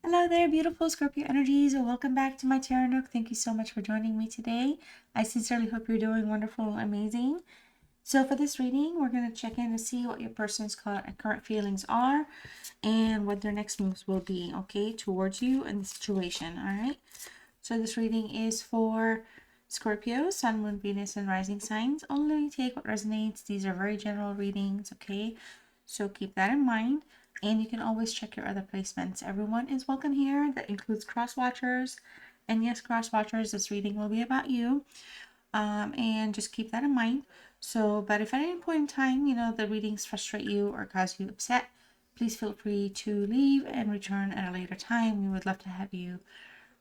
Hello there, beautiful Scorpio energies. Welcome back to my Tarot Nook. Thank you so much for joining me today. I sincerely hope you're doing wonderful and amazing. So for this reading, we're going to check in to see what your person's current feelings are and what their next moves will be, okay, towards you and the situation, all right? So this reading is for Scorpio, Sun, Moon, Venus, and Rising signs. Only take what resonates. These are very general readings, okay? So keep that in mind. And you can always check your other placements. Everyone is welcome here. That includes cross watchers. And yes, cross watchers, this reading will be about you. And just keep that in mind. So, but if at any point in time, the readings frustrate you or cause you upset, please feel free to leave and return at a later time. We would love to have you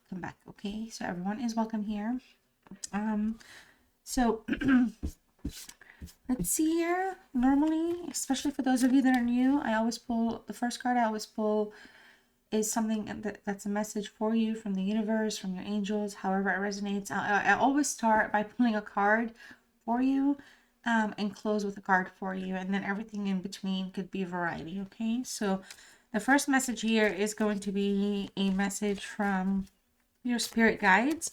come back. Okay, so everyone is welcome here. So let's see here. Normally, especially for those of you that are new, I always pull the first card. I always pull is something that's a message for you from the universe, from your angels, however it resonates. I always start by pulling a card for you and close with a card for you, and then everything in between could be a variety. Okay, so the first message here is going to be a message from your spirit guides,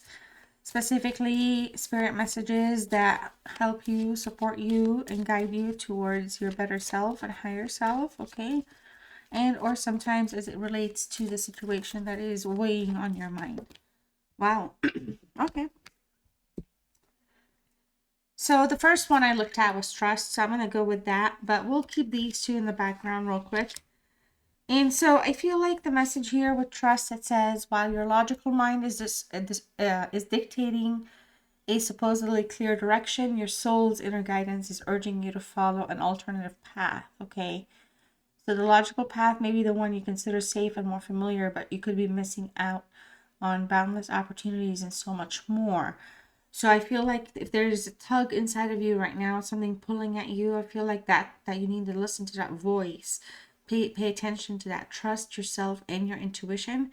specifically spirit messages that help you, support you, and guide you towards your better self and higher self, okay? And or sometimes as it relates to the situation that is weighing on your mind. Wow. Okay. So the first one I looked at was trust, so I'm going to go with that, but we'll keep these two in the background real quick. And so I feel like the message here with trust, it says, while your logical mind is dictating a supposedly clear direction, your soul's inner guidance is urging you to follow an alternative path, okay? So the logical path may be the one you consider safe and more familiar, but you could be missing out on boundless opportunities and so much more. So I feel like if there's a tug inside of you right now, something pulling at you, I feel like that you need to listen to that voice. Pay attention to that. Trust yourself and your intuition.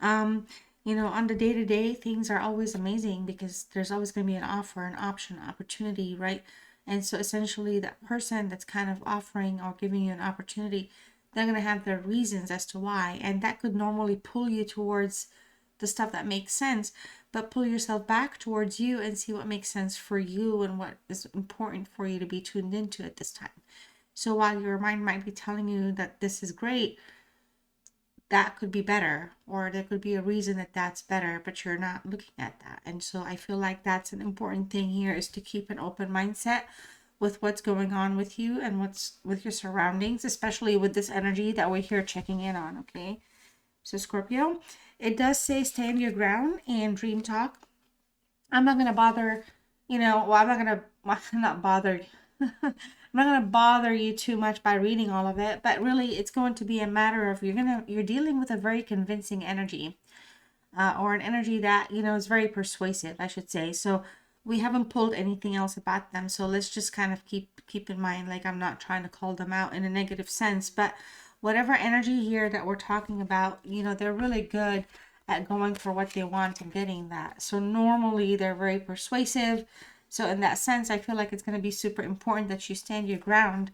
On the day-to-day, things are always amazing because there's always going to be an offer, an option, opportunity, right? And so essentially that person that's kind of offering or giving you an opportunity, they're going to have their reasons as to why. And that could normally pull you towards the stuff that makes sense, but pull yourself back towards you and see what makes sense for you and what is important for you to be tuned into at this time. So while your mind might be telling you that this is great, that could be better, or there could be a reason that that's better, but you're not looking at that. And so I feel like that's an important thing here, is to keep an open mindset with what's going on with you and what's with your surroundings, especially with this energy that we're here checking in on. Okay, so Scorpio, it does say stand your ground and dream talk. I'm not gonna bother, I'm not gonna not bother. I'm not gonna bother you too much by reading all of it, but really, it's going to be a matter of you're dealing with a very convincing energy, or an energy that is very persuasive, I should say. So we haven't pulled anything else about them, so let's just kind of keep in mind, like, I'm not trying to call them out in a negative sense, but whatever energy here that we're talking about, they're really good at going for what they want and getting that. So normally they're very persuasive. So in that sense, I feel like it's going to be super important that you stand your ground,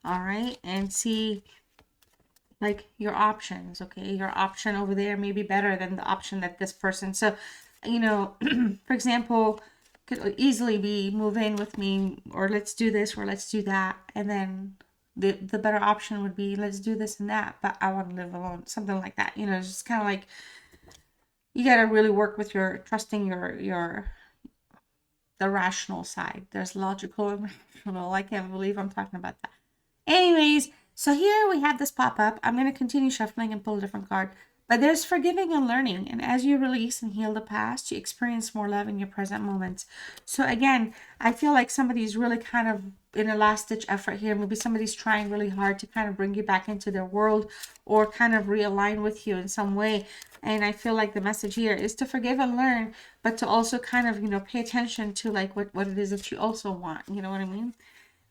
all right, and see like your options. Okay, your option over there may be better than the option that this person. So, for example, could easily be move in with me, or let's do this, or let's do that, and then the better option would be let's do this and that, but I want to live alone, something like that. It's just kind of like you got to really work with your trusting the rational side. There's logical and rational. I can't believe I'm talking about that. Anyways, so here we have this pop up. I'm going to continue shuffling and pull a different card. But there's forgiving and learning. And as you release and heal the past, you experience more love in your present moments. So again, I feel like somebody's really kind of in a last ditch effort here. Maybe somebody's trying really hard to kind of bring you back into their world or kind of realign with you in some way. And I feel like the message here is to forgive and learn, but to also kind of, pay attention to like what it is that you also want. You know what I mean?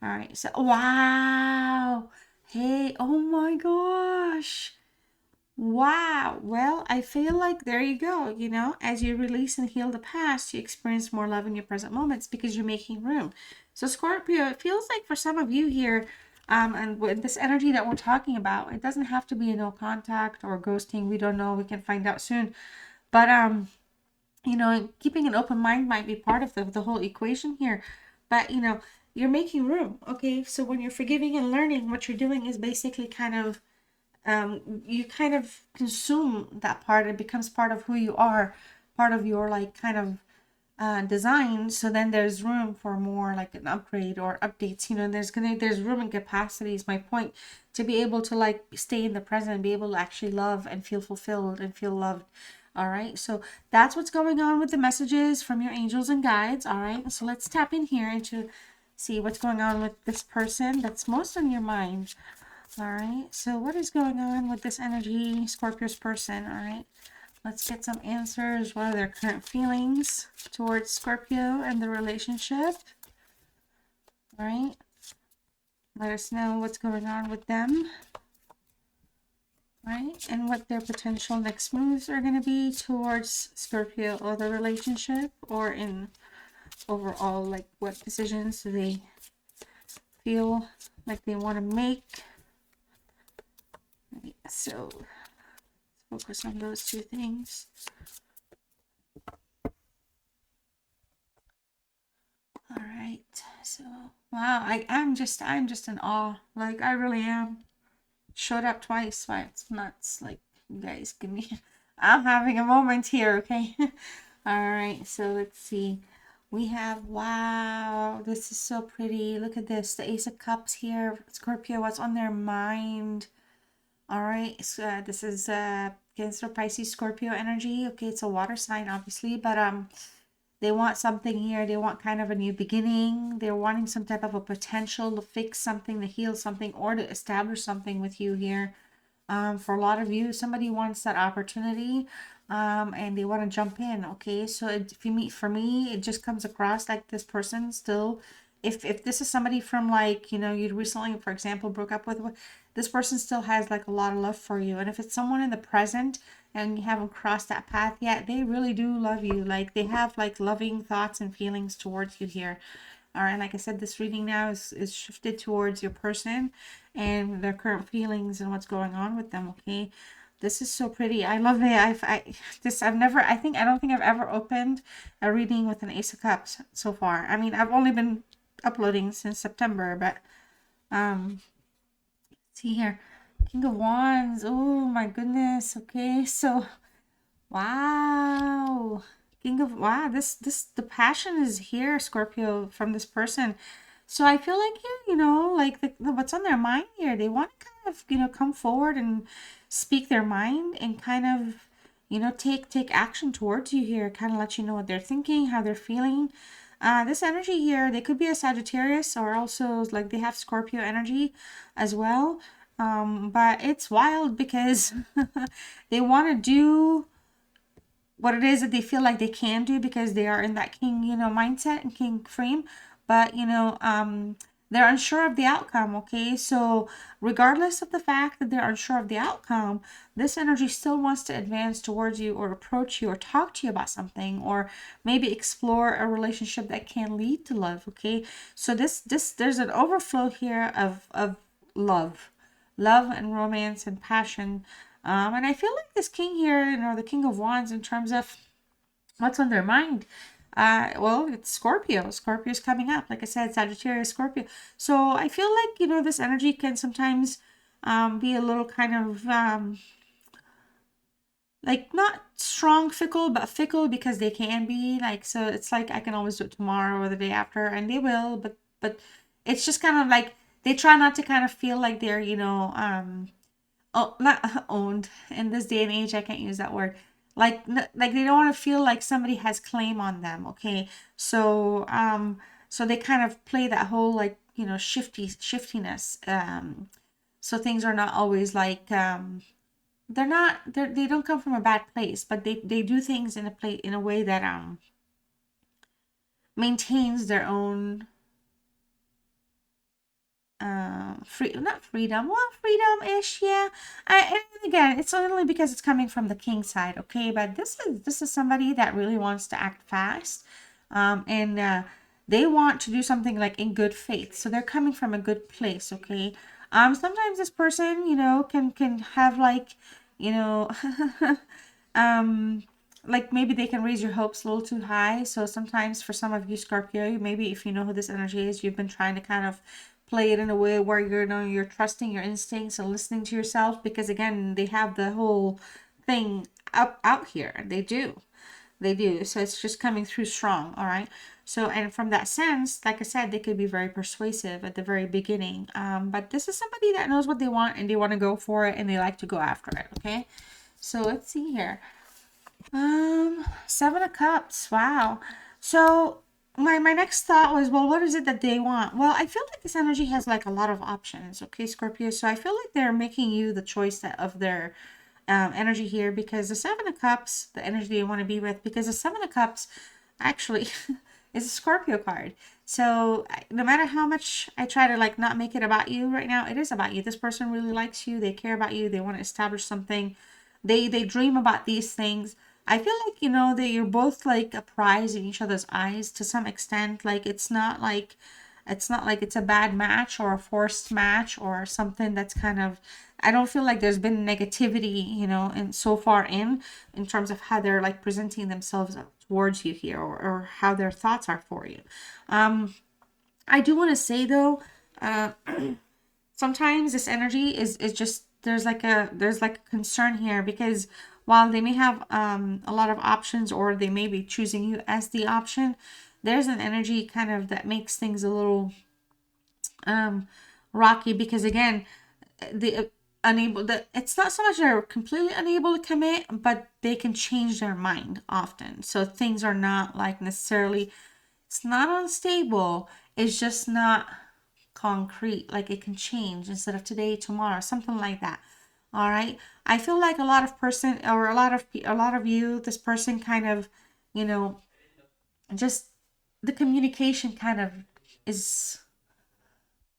All right. So, wow. Hey, oh my gosh. Wow. Well, I feel like there you go. As you release and heal the past, you experience more love in your present moments because you're making room. So, Scorpio, it feels like for some of you here, And with this energy that we're talking about, it doesn't have to be a no contact or ghosting. We don't know. We can find out soon. But you know, keeping an open mind might be part of the whole equation here. But you know, you're making room. Okay, so when you're forgiving and learning, what you're doing is basically kind of you kind of consume that part. It becomes part of who you are, part of your like kind of design. So then there's room for more like an upgrade or updates. You know, there's room and capacity is my point, to be able to like stay in the present and be able to actually love and feel fulfilled and feel loved. All right, so that's what's going on with the messages from your angels and guides. All right, so let's tap in here and to see what's going on with this person that's most on your mind. All right, so what is going on with this energy, Scorpio's person? All right, let's get some answers. What are their current feelings towards Scorpio and the relationship? All right, let us know what's going on with them. Right, and what their potential next moves are going to be towards Scorpio or the relationship, or in overall, like what decisions do they feel like they want to make. Right, so focus on those two things. All right, so wow, I'm just in awe. Like I really am. Showed up twice. Why, it's nuts. Like, you guys give me, I'm having a moment here. Okay. All right, so let's see. We have, wow, this is so pretty. Look at this, the Ace of Cups here. Scorpio, what's on their mind? All right, so this is Cancer, Pisces, Scorpio energy. Okay, it's a water sign, obviously, but they want something here. They want kind of a new beginning. They're wanting some type of a potential to fix something, to heal something, or to establish something with you here. For a lot of you, somebody wants that opportunity, and they want to jump in. Okay, so for me, it just comes across like this person still, if this is somebody from like, you know, you recently, for example, broke up with, this person still has like a lot of love for you. And if it's someone in the present and you haven't crossed that path yet, they really do love you. Like they have like loving thoughts and feelings towards you here. All right, like I said, this reading now is shifted towards your person and their current feelings and what's going on with them. Okay, this is so pretty. I love it. I don't think I've ever opened a reading with an Ace of Cups so far. I mean, I've only been uploading since September, but see here, King of Wands. Oh my goodness. Okay, so wow. Wow, this the passion is here, Scorpio, from this person. So I feel like you know, like what's on their mind here. They want to kind of, you know, come forward and speak their mind and kind of, you know, take action towards you here, kind of let you know what they're thinking, how they're feeling. This energy here, they could be a Sagittarius or also like they have Scorpio energy as well. But it's wild because they want to do what it is that they feel like they can do because they are in that king, you know, mindset and king frame. But, you know, they're unsure of the outcome. Okay, so regardless of the fact that they're unsure of the outcome, this energy still wants to advance towards you or approach you or talk to you about something, or maybe explore a relationship that can lead to love. Okay, so this there's an overflow here of love and romance and passion. And I feel like this king here, you know, the King of Wands, in terms of what's on their mind, well, it's Scorpio. Scorpio's coming up. Like I said, Sagittarius, Scorpio. So I feel like, you know, this energy can sometimes be a little kind of like not strong fickle, but fickle because they can be like, so it's like I can always do it tomorrow or the day after, and they will, but it's just kind of like they try not to kind of feel like they're, you know, oh, not owned in this day and age. I can't use that word. Like they don't want to feel like somebody has claim on them. Okay, so so they kind of play that whole like, you know, shiftiness. So things are not always like they don't come from a bad place, but they do things in a way that maintains their own not freedom, well, freedom-ish, yeah. And again, it's only because it's coming from the king side, okay? But this is somebody that really wants to act fast, and they want to do something like in good faith. So they're coming from a good place, okay? Sometimes this person, you know, can have like, you know, like maybe they can raise your hopes a little too high. So sometimes for some of you Scorpio, maybe if you know who this energy is, you've been trying to kind of play it in a way where you're, you know, you're trusting your instincts and listening to yourself, because again, they have the whole thing up out here. They do. They do. So it's just coming through strong. All right. So, and from that sense, like I said, they could be very persuasive at the very beginning. But this is somebody that knows what they want and they want to go for it and they like to go after it. Okay. So let's see here. Seven of Cups. Wow. So my next thought was, well, what is it that they want? Well, I feel like this energy has like a lot of options. Okay, Scorpio. So I feel like they're making you the choice that of their energy here, because the Seven of Cups, the energy you want to be with, because the Seven of Cups actually is a Scorpio card. So no matter how much I try to like not make it about you right now, it is about you. This person really likes you. They care about you. They want to establish something. They dream about these things. I feel like, you know, that you're both like a prize in each other's eyes to some extent. Like it's not like it's a bad match or a forced match or something that's kind of, I don't feel like there's been negativity, you know, and so far in terms of how they're like presenting themselves towards you here, or how their thoughts are for you. I do want to say though, uh, sometimes this energy is just, there's like a concern here, because while they may have a lot of options, or they may be choosing you as the option, there's an energy kind of that makes things a little rocky, because again, the unable, that it's not so much they're completely unable to commit, but they can change their mind often. So things are not like necessarily, it's not unstable, it's just not concrete. Like it can change, instead of today, tomorrow, something like that. All right. I feel like a lot of person, or a lot of you, this person kind of, you know, just the communication kind of is,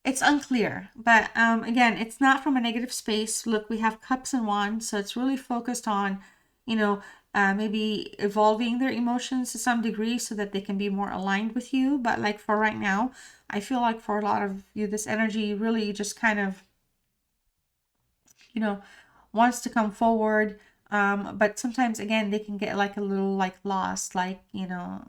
it's unclear. But again, it's not from a negative space. Look, we have cups and wands, so it's really focused on, you know, maybe evolving their emotions to some degree so that they can be more aligned with you. But like for right now, I feel like for a lot of you, this energy really just kind of, you know, wants to come forward. But sometimes again, they can get like a little like lost, like, you know,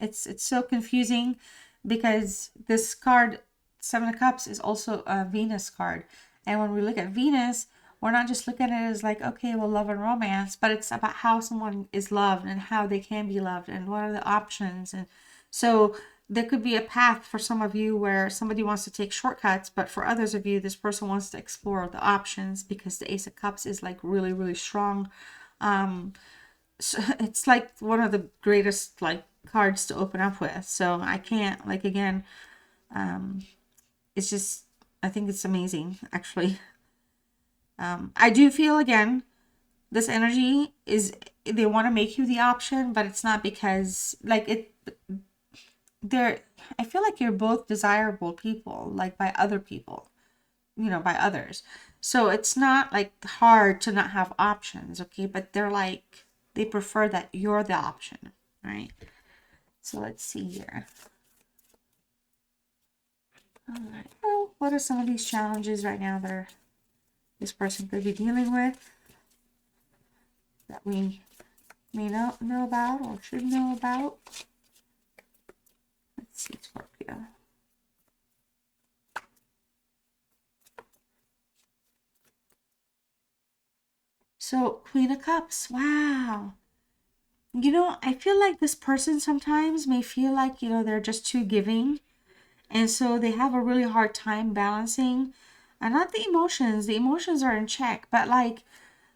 it's so confusing, because this card, Seven of Cups, is also a Venus card. And when we look at Venus, we're not just looking at it as like, okay, well, love and romance, but it's about how someone is loved and how they can be loved and what are the options. And so there could be a path for some of you where somebody wants to take shortcuts, but for others of you, this person wants to explore the options, because the Ace of Cups is like really, really strong. So it's like one of the greatest like cards to open up with. So I can't, like, again, it's just, I think it's amazing actually. I do feel again, this energy is, they want to make you the option, but it's not because like they're, I feel like you're both desirable people, like by other people, you know, by others. So it's not like hard to not have options, okay? But they're like, they prefer that you're the option, right? So let's see here. All right. Well, what are some of these challenges right now that this person could be dealing with that we may not know about or should know about? Let's see, Scorpio. So, Queen of Cups. Wow. You know, I feel like this person sometimes may feel like, you know, they're just too giving. And so they have a really hard time balancing, and not the emotions. The emotions are in check, but like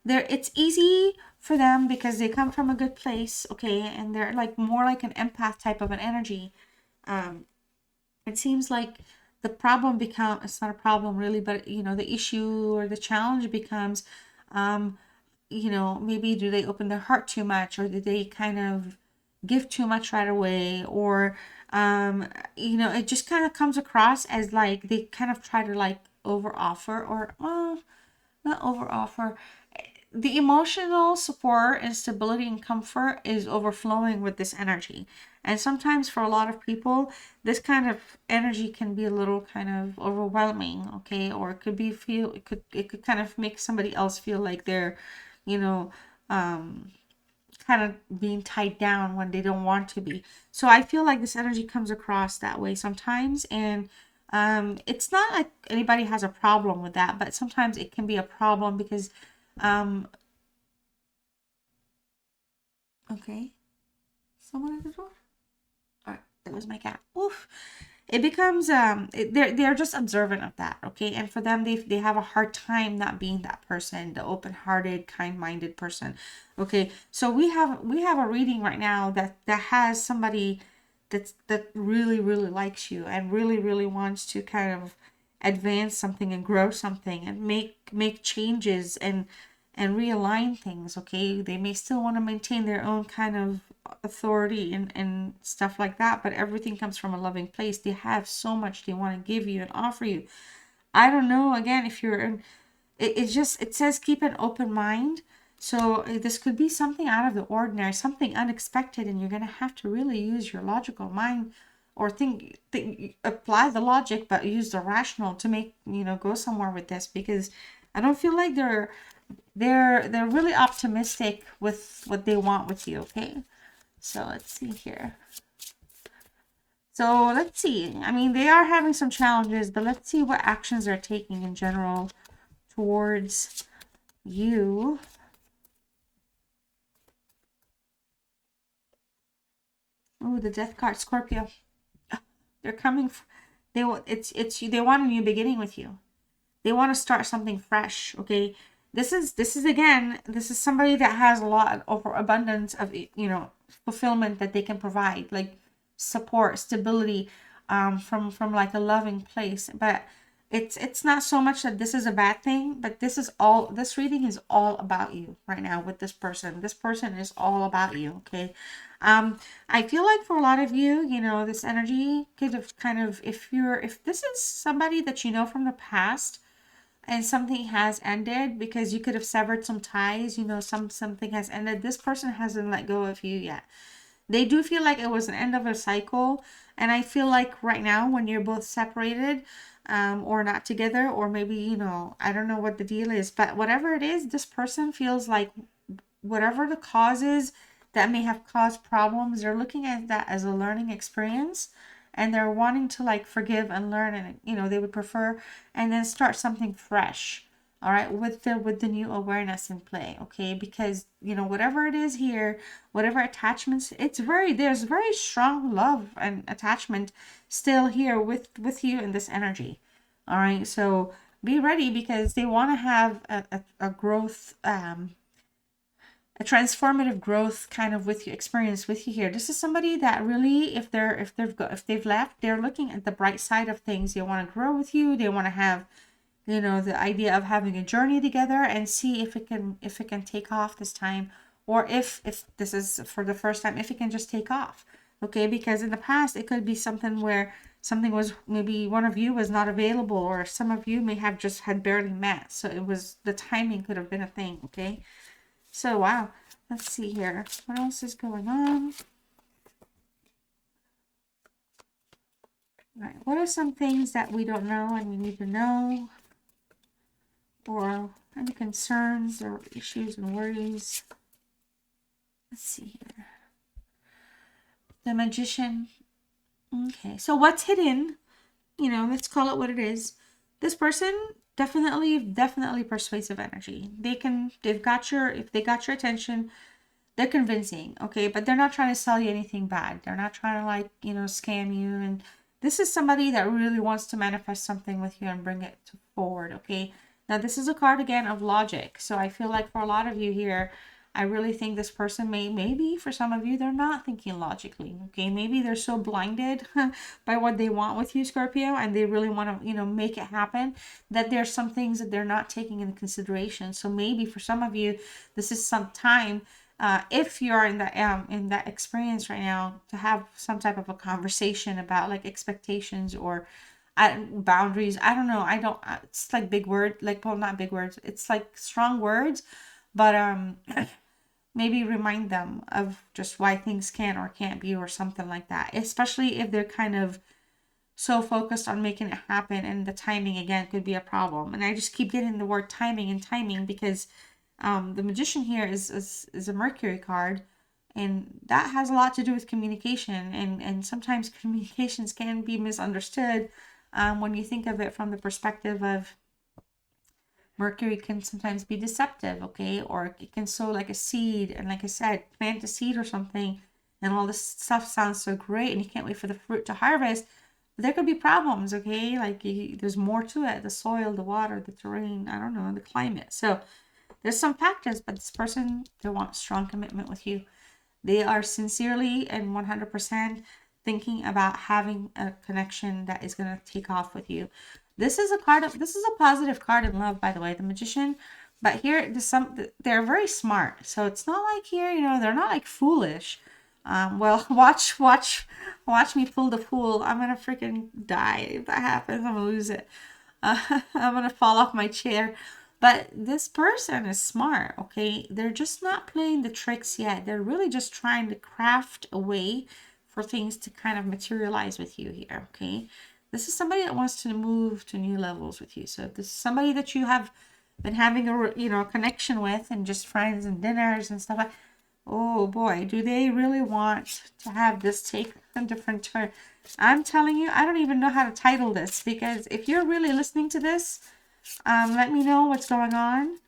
it's easy for them because they come from a good place, okay? And they're like more like an empath type of an energy. It seems like the problem become, it's not a problem really, but you know, the issue or the challenge becomes, you know, maybe do they open their heart too much, or do they kind of give too much right away, or you know, it just kind of comes across as like they kind of try to like over offer, or not over offer. The emotional support and stability and comfort is overflowing with this energy. And sometimes for a lot of people, this kind of energy can be a little kind of overwhelming, okay? Or it could be it could kind of make somebody else feel like they're, you know, kind of being tied down when they don't want to be. So I feel like this energy comes across that way sometimes, and it's not like anybody has a problem with that, but sometimes it can be a problem because okay, someone at the door. All right, that was my cat. Oof. It becomes they're just observant of that, okay? And for them, they have a hard time not being that person, the open-hearted, kind-minded person. Okay, so we have a reading right now that has somebody that really likes you and really wants to kind of advance something and grow something and make changes and realign things, okay? They may still want to maintain their own kind of authority and stuff like that, but everything comes from a loving place. They have so much they want to give you and offer you. I don't know, again, if you're in, it says keep an open mind. So this could be something out of the ordinary, something unexpected, and you're going to have to really use your logical mind or think apply the logic, but use the rational to make, go somewhere with this, because I don't feel like they're really optimistic with what they want with you, okay? So let's see here. So let's see. I mean, they are having some challenges, but let's see what actions they're taking in general towards you. Oh, the Death card, Scorpio. They're coming. They want a new beginning with you. They want to start something fresh. Okay. This is again. This is somebody that has a lot of abundance of fulfillment that they can provide, like support, stability, from like a loving place. But it's not so much that this is a bad thing, but this reading is all about you right now with this person. This person is all about you, okay? I feel like for a lot of you, this energy could have kind of, if this is somebody that you know from the past and something has ended because you could have severed some ties, something has ended. This person hasn't let go of you yet. They do feel like it was an end of a cycle. And I feel like right now when you're both separated, or not together, or maybe, I don't know what the deal is, but whatever it is, this person feels like whatever the cause is that may have caused problems, they're looking at that as a learning experience, and they're wanting to like forgive and learn, and they would prefer and then start something fresh, all right, with the new awareness in play, okay? Because whatever it is here, whatever attachments, there's very strong love and attachment still here with you in this energy, all right? So be ready, because they want to have a growth, a transformative growth kind of with you, experience with you here. This is somebody that really, if they've left, they're looking at the bright side of things. They want to grow with you. They want to have, the idea of having a journey together and see if it can take off this time, or if this is for the first time, if it can just take off, okay? Because in the past, it could be something where something was, maybe one of you was not available, or some of you may have just had barely met. So the timing could have been a thing, okay? So, wow. Let's see here. What else is going on? All right. What are some things that we don't know and we need to know? Or any concerns or issues and worries? Let's see here. The Magician. Okay. So, what's hidden? Let's call it what it is. This person, definitely persuasive energy. If they got your attention, they're convincing, okay? But they're not trying to sell you anything bad. They're not trying to scam you. And this is somebody that really wants to manifest something with you and bring it forward, okay? Now, this is a card again of logic. So I feel like for a lot of you here, I really think this person maybe for some of you, they're not thinking logically, okay? Maybe they're so blinded by what they want with you, Scorpio, and they really want to, make it happen, that there's some things that they're not taking into consideration. So maybe for some of you, this is some time, if you're in that experience right now, to have some type of a conversation about like expectations or boundaries. I don't know. It's like big word, like, well, not big words. It's like strong words, but maybe remind them of just why things can or can't be or something like that, especially if they're kind of so focused on making it happen, and the timing again could be a problem. And I just keep getting the word timing and timing because the Magician here is a Mercury card, and that has a lot to do with communication, and sometimes communications can be misunderstood when you think of it from the perspective of Mercury can sometimes be deceptive, okay? Or it can sow like a seed, and like I said, plant a seed or something, and all this stuff sounds so great, and you can't wait for the fruit to harvest. But there could be problems, okay? Like there's more to it: the soil, the water, the terrain, I don't know, the climate. So there's some factors, but this person, they want strong commitment with you. They are sincerely and 100% thinking about having a connection that is going to take off with you. This is a positive card in love, by the way, the Magician. But here, they're very smart. So it's not like here, they're not like foolish. Well, watch me pull the Fool. I'm gonna freaking die if that happens. I'm gonna lose it. I'm gonna fall off my chair. But this person is smart, okay? They're just not playing the tricks yet. They're really just trying to craft a way for things to kind of materialize with you here, okay? This is somebody that wants to move to new levels with you. So if this is somebody that you have been having a connection with, and just friends and dinners and stuff like, oh boy, do they really want to have this take a different turn? I'm telling you, I don't even know how to title this, because if you're really listening to this, let me know what's going on,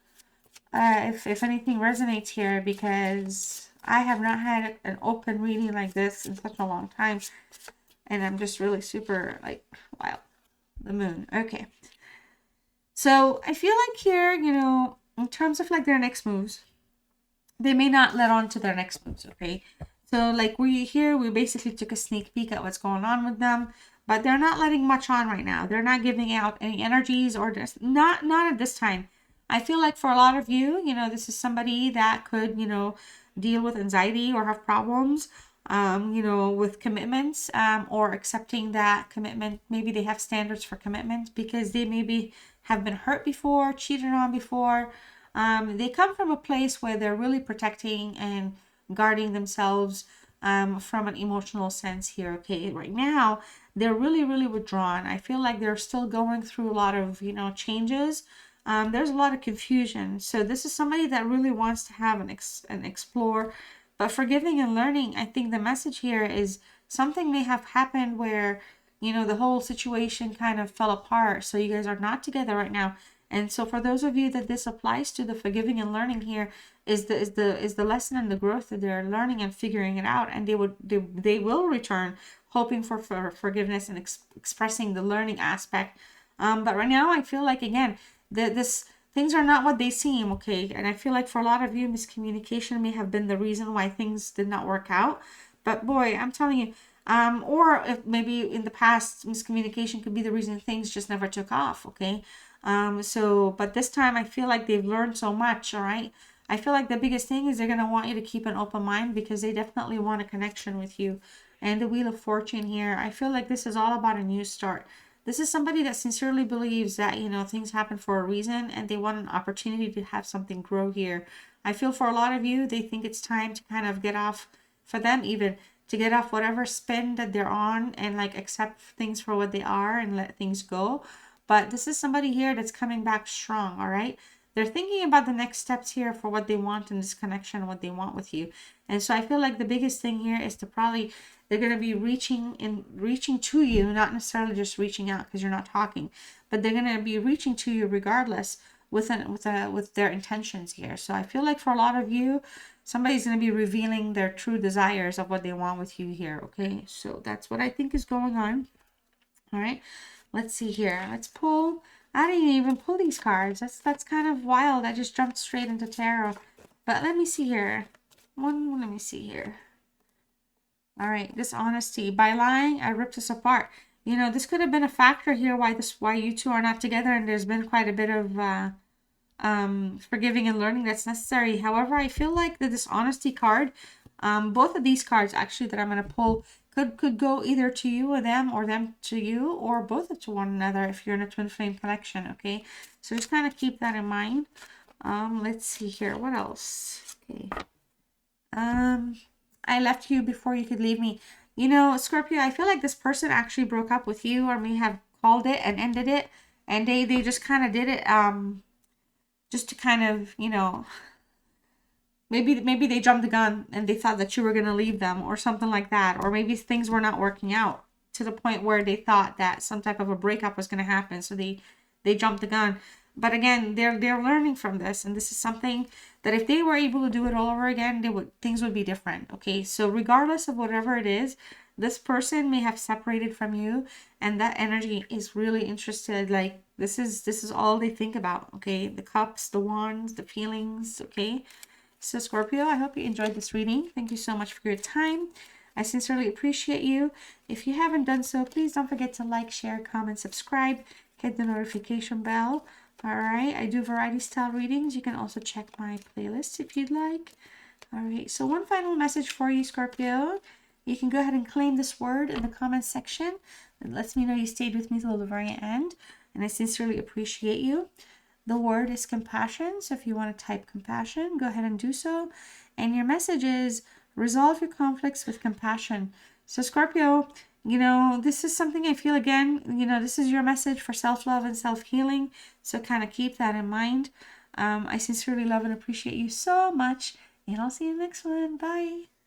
if anything resonates here, because I have not had an open reading like this in such a long time, and I'm just really super like, wow, the moon. Okay, so I feel like here, in terms of like their next moves, they may not let on to their next moves, okay? So like we basically took a sneak peek at what's going on with them, but they're not letting much on right now. They're not giving out any energies, or just not at this time. I feel like for a lot of you, this is somebody that could, deal with anxiety or have problems, with commitments, or accepting that commitment. Maybe they have standards for commitment because they maybe have been hurt before, cheated on before. They come from a place where they're really protecting and guarding themselves from an emotional sense here. Okay, right now they're really, really withdrawn. I feel like they're still going through a lot of, changes. There's a lot of confusion. So this is somebody that really wants to have an explore, but forgiving and learning. I think the message here is something may have happened where, the whole situation kind of fell apart. So you guys are not together right now. And so for those of you that this applies to, the forgiving and learning here is the lesson and the growth that they're learning and figuring it out, and they will return hoping for forgiveness and expressing the learning aspect. But right now I feel like, again, this things are not what they seem, okay? And I feel like for a lot of you, miscommunication may have been the reason why things did not work out. But boy, I'm telling you, or if maybe in the past miscommunication could be the reason things just never took off, okay? But this time I feel like they've learned so much, all right? I feel like the biggest thing is they're going to want you to keep an open mind, because they definitely want a connection with you. And the Wheel of Fortune here, I feel like this is all about a new start. This is somebody that sincerely believes that, things happen for a reason, and they want an opportunity to have something grow here. I feel for a lot of you, they think it's time to kind of get off, for them even, to get off whatever spin that they're on, and like accept things for what they are and let things go. But this is somebody here that's coming back strong, all right? They're thinking about the next steps here for what they want in this connection, what they want with you. And so I feel like the biggest thing here is they're going to be reaching to you, not necessarily just reaching out because you're not talking, but they're going to be reaching to you regardless with their intentions here. So I feel like for a lot of you, somebody's going to be revealing their true desires of what they want with you here, okay? So that's what I think is going on. All right, let's see here. Let's pull. I didn't even pull these cards. That's kind of wild. I just jumped straight into tarot. But let me see here. Let me see here. All right, dishonesty. By lying, I ripped us apart. This could have been a factor here why you two are not together, and there's been quite a bit of forgiving and learning that's necessary. However, I feel like the dishonesty card, both of these cards actually that I'm going to pull could go either to you or them to you, or both to one another if you're in a twin flame connection, okay? So just kind of keep that in mind. Let's see here. What else? Okay. I left you before you could leave me. You know, Scorpio, I feel like this person actually broke up with you or may have called it and ended it. And they just kind of did it, just to kind of, you know, maybe they jumped the gun and they thought that you were going to leave them or something like that. Or maybe things were not working out to the point where they thought that some type of a breakup was going to happen. So they jumped the gun. But again, they're learning from this, and this is something that if they were able to do it all over again, things would be different. Okay, so regardless of whatever it is, this person may have separated from you, and that energy is really interested. Like this is all they think about. Okay, the cups, the wands, the feelings. Okay, so Scorpio, I hope you enjoyed this reading. Thank you so much for your time. I sincerely appreciate you. If you haven't done so, please don't forget to like, share, comment, subscribe, hit the notification bell. All right, I do variety style readings. You can also check my playlist if you'd like. All right, so one final message for you, Scorpio. You can go ahead and claim this word in the comments section. It lets me know you stayed with me till the very end, and I sincerely appreciate you. The word is compassion, so if you want to type compassion, go ahead and do so. And your message is resolve your conflicts with compassion. So Scorpio, you know, this is something I feel, again, you know, this is your message for self-love and self-healing. So kind of keep that in mind. I sincerely love and appreciate you so much. And I'll see you next one. Bye.